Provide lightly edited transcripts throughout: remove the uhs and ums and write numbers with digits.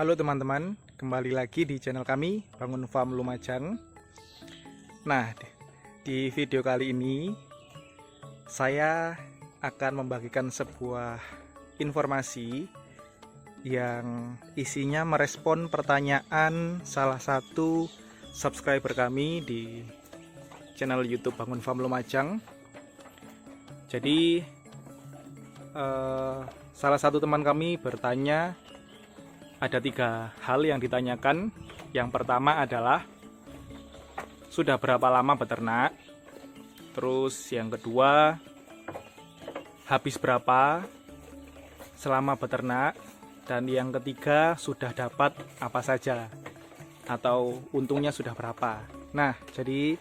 Halo teman-teman, kembali lagi di channel kami Bangun Farm Lumajang. Nah, di video kali ini saya akan membagikan sebuah informasi yang isinya merespon pertanyaan salah satu subscriber kami di channel YouTube Bangun Farm Lumajang. Jadi salah satu teman kami bertanya, ada 3 hal yang ditanyakan. Yang pertama adalah sudah berapa lama beternak, terus yang kedua habis berapa selama beternak, dan yang ketiga sudah dapat apa saja atau untungnya sudah berapa. Nah, jadi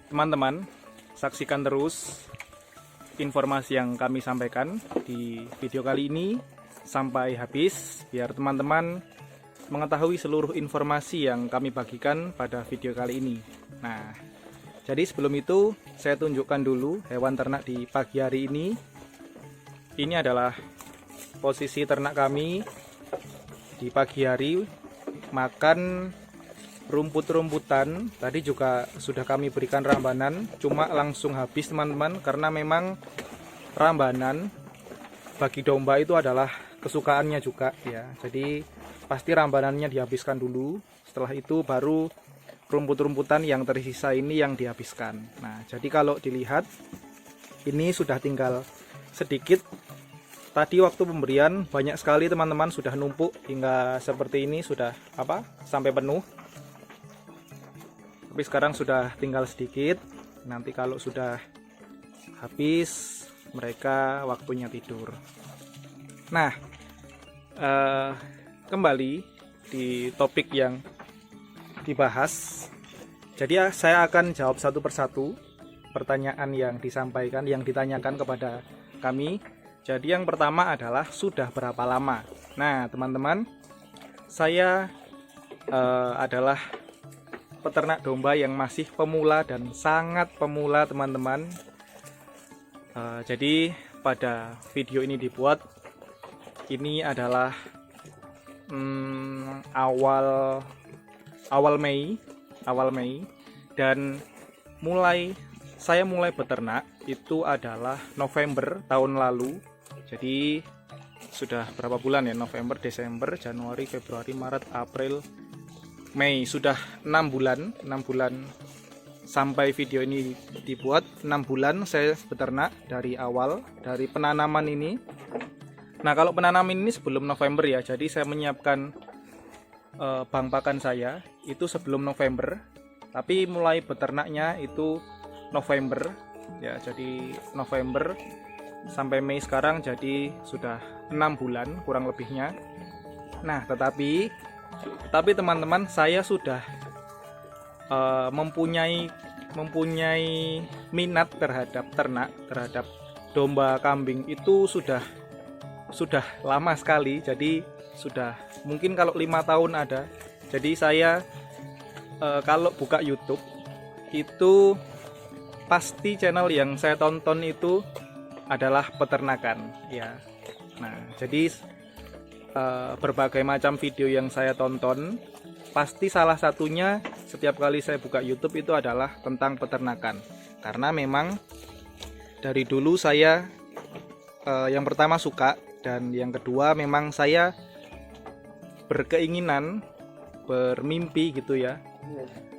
teman-teman saksikan terus informasi yang kami sampaikan di video kali ini sampai habis, biar teman-teman mengetahui seluruh informasi yang kami bagikan pada video kali ini. Nah, jadi sebelum itu saya tunjukkan dulu hewan ternak di pagi hari ini. Ini adalah posisi ternak kami di pagi hari, makan rumput-rumputan. Tadi juga sudah kami berikan rambanan, cuma langsung habis teman-teman, karena memang rambanan bagi domba itu adalah kesukaannya juga ya. Jadi pasti rambanannya dihabiskan dulu, setelah itu baru rumput-rumputan yang tersisa ini yang dihabiskan. Nah, jadi kalau dilihat ini sudah tinggal sedikit. Tadi waktu pemberian banyak sekali teman-teman, sudah numpuk hingga seperti ini, sudah sampai penuh. Tapi sekarang sudah tinggal sedikit. Nanti kalau sudah habis, mereka waktunya tidur. Nah, kembali di topik yang dibahas. Jadi saya akan jawab satu persatu pertanyaan yang disampaikan, yang ditanyakan kepada kami. Jadi yang pertama adalah sudah berapa lama. Nah teman-teman, saya adalah peternak domba yang masih pemula dan sangat pemula teman-teman. Jadi pada video ini dibuat, ini adalah awal Mei, dan saya mulai beternak itu adalah November tahun lalu. Jadi sudah berapa bulan ya? November, Desember, Januari, Februari, Maret, April, Mei, sudah 6 bulan sampai video ini dibuat. 6 bulan saya beternak dari awal, dari penanaman ini. Nah, kalau penanaman ini sebelum November ya, jadi saya menyiapkan bang pakan saya itu sebelum November, tapi mulai beternaknya itu November ya. Jadi November sampai Mei sekarang, jadi sudah 6 bulan kurang lebihnya. Nah, tetapi teman-teman, saya sudah mempunyai minat terhadap ternak, terhadap domba, kambing itu sudah lama sekali. Jadi sudah mungkin kalau 5 tahun ada. Jadi saya kalau buka YouTube itu pasti channel yang saya tonton itu adalah peternakan ya. Nah, jadi berbagai macam video yang saya tonton, pasti salah satunya setiap kali saya buka YouTube itu adalah tentang peternakan. Karena memang dari dulu saya yang pertama suka, dan yang kedua memang saya berkeinginan, bermimpi gitu ya,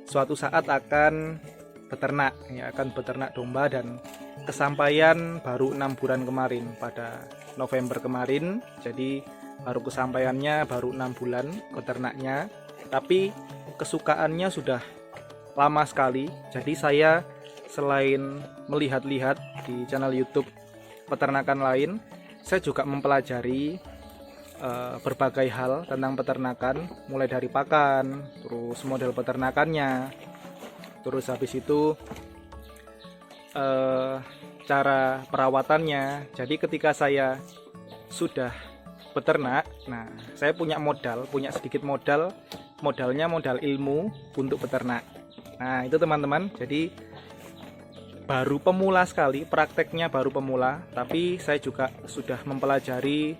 suatu saat akan beternak ya, akan beternak domba, dan kesampaian baru 6 bulan kemarin, pada November kemarin. Jadi baru kesampaiannya baru 6 bulan beternaknya, tapi kesukaannya sudah lama sekali. Jadi saya selain melihat-lihat di channel YouTube peternakan lain, saya juga mempelajari berbagai hal tentang peternakan, mulai dari pakan, terus model peternakannya, terus habis itu cara perawatannya. Jadi ketika saya sudah beternak, nah saya punya sedikit modalnya modal ilmu untuk beternak. Nah itu teman-teman, jadi baru pemula sekali, prakteknya baru pemula, tapi saya juga sudah mempelajari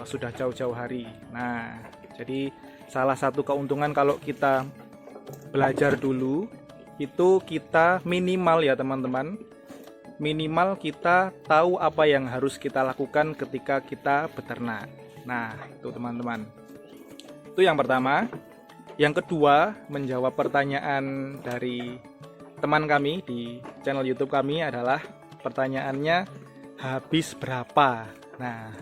sudah jauh-jauh hari. Nah, jadi salah satu keuntungan kalau kita belajar dulu itu kita minimal ya teman-teman, minimal kita tahu apa yang harus kita lakukan ketika kita beternak. Nah, itu teman-teman. Itu yang pertama. Yang kedua, menjawab pertanyaan dari teman kami di channel YouTube kami adalah pertanyaannya habis berapa. Nah,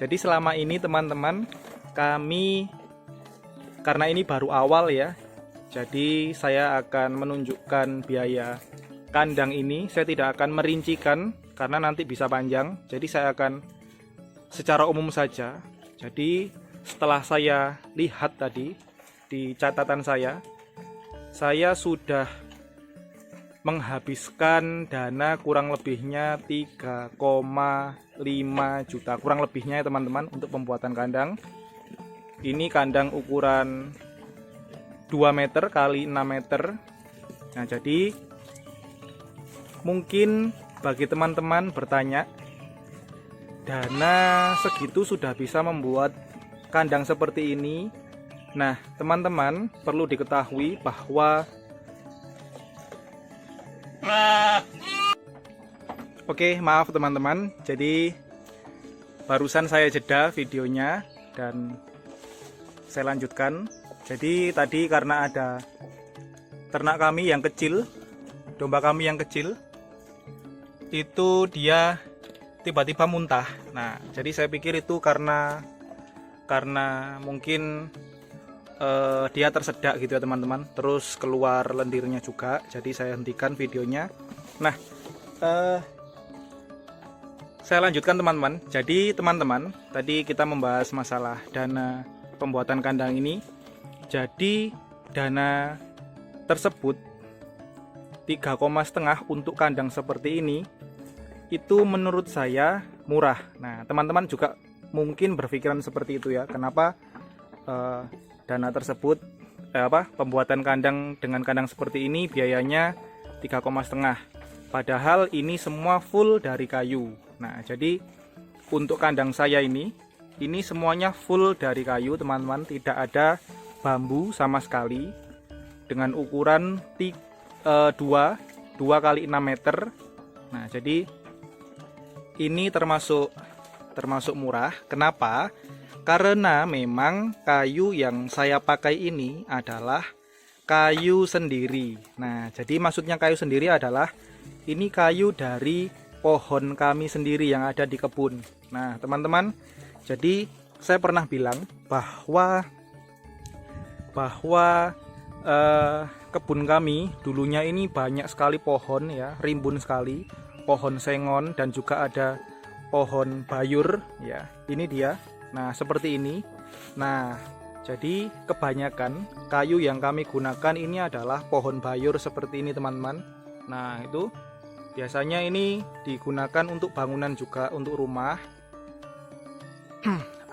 jadi selama ini teman-teman kami, karena ini baru awal ya, jadi saya akan menunjukkan biaya kandang ini. Saya tidak akan merincikan karena nanti bisa panjang. Jadi saya akan secara umum saja. Jadi setelah saya lihat tadi di catatan saya sudah menghabiskan dana kurang lebihnya 3,5 juta. Kurang lebihnya ya teman-teman untuk pembuatan kandang. Ini kandang ukuran 2 meter kali 6 meter. Nah, jadi mungkin bagi teman-teman bertanya, dana segitu sudah bisa membuat kandang seperti ini. Nah, teman-teman perlu diketahui bahwa oke, maaf teman-teman. Jadi barusan saya jeda videonya dan saya lanjutkan. Jadi tadi karena ada ternak kami yang kecil, domba kami yang kecil, itu dia tiba-tiba muntah. Nah, jadi saya pikir itu karena mungkin dia tersedak gitu ya teman-teman, terus keluar lendirnya juga. Jadi saya hentikan videonya. Nah, saya lanjutkan teman-teman. Jadi teman-teman, tadi kita membahas masalah dana pembuatan kandang ini. Jadi dana tersebut 3,5 untuk kandang seperti ini itu menurut saya murah. Nah, teman-teman juga mungkin berpikiran seperti itu ya. Kenapa dana tersebut pembuatan kandang dengan kandang seperti ini biayanya 3,5. Padahal ini semua full dari kayu. Nah, jadi untuk kandang saya ini semuanya full dari kayu teman-teman, tidak ada bambu sama sekali, dengan ukuran 2 kali 6 meter. Nah, jadi ini termasuk murah. Kenapa? Karena memang kayu yang saya pakai ini adalah kayu sendiri. Nah, jadi maksudnya kayu sendiri adalah ini kayu dari pohon kami sendiri yang ada di kebun. Nah, teman-teman, jadi saya pernah bilang bahwa kebun kami dulunya ini banyak sekali pohon ya, rimbun sekali, pohon sengon dan juga ada pohon bayur ya. Ini dia. Nah, seperti ini. Nah, jadi kebanyakan kayu yang kami gunakan ini adalah pohon bayur seperti ini teman-teman. Nah, itu biasanya ini digunakan untuk bangunan juga, untuk rumah.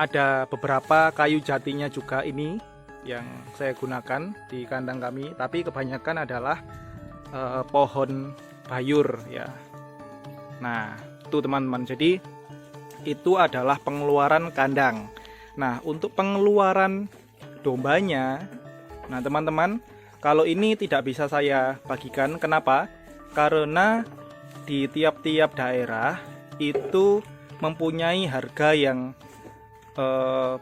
Ada beberapa kayu jatinya juga ini yang saya gunakan di kandang kami, tapi kebanyakan adalah pohon bayur ya. Nah, itu teman-teman. Jadi itu adalah pengeluaran kandang. Nah, untuk pengeluaran dombanya, nah teman-teman, kalau ini tidak bisa saya bagikan. Kenapa? Karena di tiap-tiap daerah itu mempunyai harga yang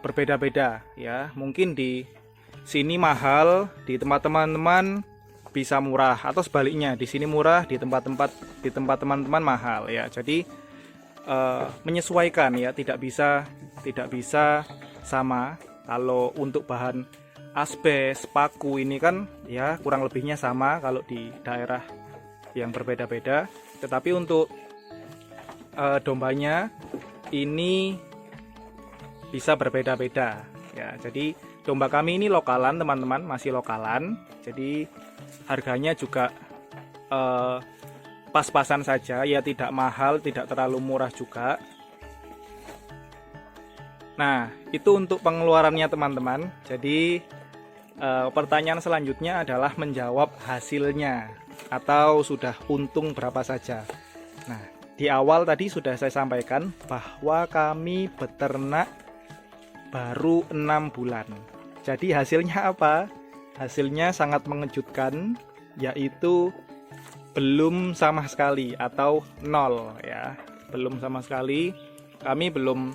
berbeda-beda ya. Mungkin di sini mahal, di tempat teman-teman bisa murah, atau sebaliknya di sini murah, di tempat teman-teman mahal ya. Jadi menyesuaikan ya, tidak bisa sama. Kalau untuk bahan asbes, paku ini kan ya kurang lebihnya sama kalau di daerah yang berbeda-beda. Tetapi untuk dombanya ini bisa berbeda-beda ya. Jadi domba kami ini lokalan teman-teman, masih lokalan. Jadi harganya juga pas-pasan saja ya, tidak mahal, tidak terlalu murah juga. Nah, itu untuk pengeluarannya teman-teman. Jadi pertanyaan selanjutnya adalah menjawab hasilnya atau sudah untung berapa saja. Nah, di awal tadi sudah saya sampaikan bahwa kami beternak baru 6 bulan. Jadi hasilnya apa? Hasilnya sangat mengejutkan, yaitu belum sama sekali atau nol ya. Belum sama sekali. Kami belum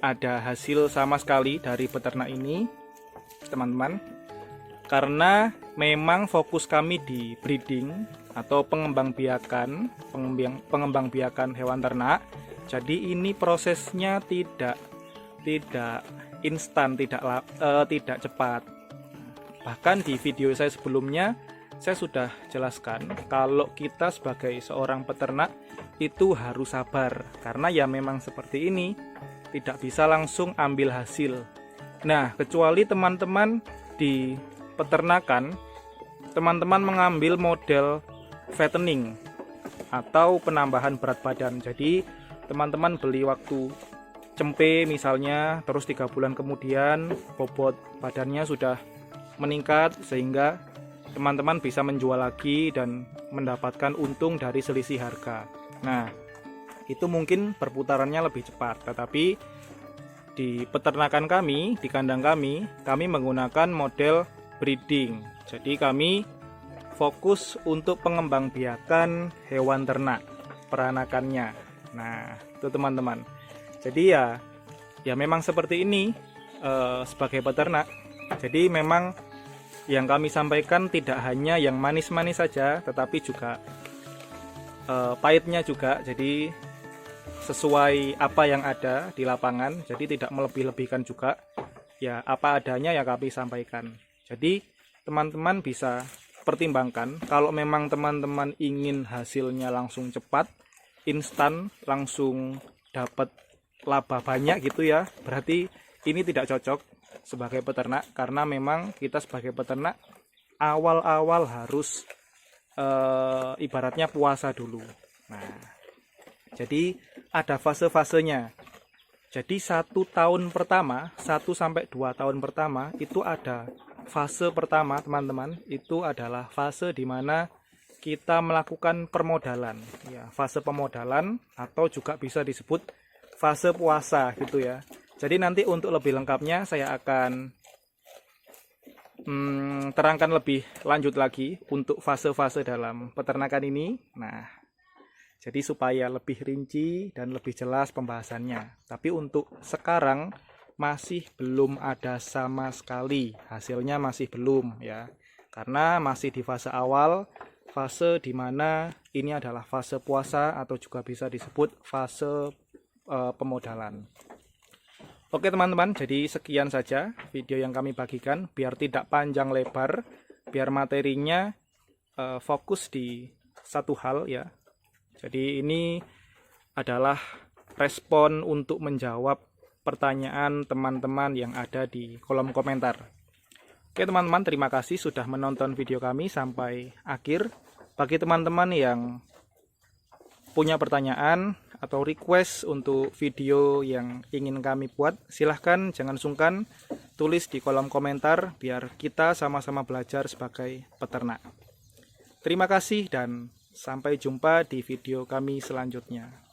ada hasil sama sekali dari peternak ini, teman-teman. Karena memang fokus kami di breeding atau pengembangbiakan hewan ternak. Jadi ini prosesnya tidak instan, tidak cepat. Bahkan di video saya sebelumnya saya sudah jelaskan kalau kita sebagai seorang peternak itu harus sabar, karena ya memang seperti ini, tidak bisa langsung ambil hasil. Nah, kecuali teman-teman di peternakan, teman-teman mengambil model fattening atau penambahan berat badan. Jadi teman-teman beli waktu cempe misalnya, terus 3 bulan kemudian bobot badannya sudah meningkat sehingga teman-teman bisa menjual lagi dan mendapatkan untung dari selisih harga. Nah, itu mungkin perputarannya lebih cepat, tetapi di peternakan kami, di kandang kami menggunakan model breeding. Jadi kami fokus untuk pengembangbiakan hewan ternak, peranakannya. Nah, itu teman-teman. Jadi ya memang seperti ini sebagai peternak. Jadi memang yang kami sampaikan tidak hanya yang manis-manis saja, tetapi juga pahitnya juga. Jadi sesuai apa yang ada di lapangan, jadi tidak melebih-lebihkan juga. Ya apa adanya ya kami sampaikan. Jadi teman-teman bisa pertimbangkan, kalau memang teman-teman ingin hasilnya langsung cepat, instan, langsung dapat laba banyak gitu ya, berarti ini tidak cocok sebagai peternak, karena memang kita sebagai peternak awal-awal harus ibaratnya puasa dulu. Nah, jadi ada fase-fasenya. Jadi 1 tahun pertama, 1 sampai 2 tahun pertama itu ada fase pertama, teman-teman. Itu adalah fase di mana kita melakukan permodalan, ya, fase pemodalan atau juga bisa disebut fase puasa gitu ya. Jadi nanti untuk lebih lengkapnya saya akan terangkan lebih lanjut lagi untuk fase-fase dalam peternakan ini. Nah, jadi supaya lebih rinci dan lebih jelas pembahasannya. Tapi untuk sekarang masih belum ada sama sekali, hasilnya masih belum ya. Karena masih di fase awal, fase di mana ini adalah fase puasa atau juga bisa disebut fase pemodalan. Oke teman-teman, jadi sekian saja video yang kami bagikan, biar tidak panjang lebar, biar materinya fokus di satu hal ya. Jadi ini adalah respon untuk menjawab pertanyaan teman-teman yang ada di kolom komentar. Oke teman-teman, terima kasih sudah menonton video kami sampai akhir. Bagi teman-teman yang punya pertanyaan atau request untuk video yang ingin kami buat, silahkan jangan sungkan tulis di kolom komentar biar kita sama-sama belajar sebagai peternak. Terima kasih dan sampai jumpa di video kami selanjutnya.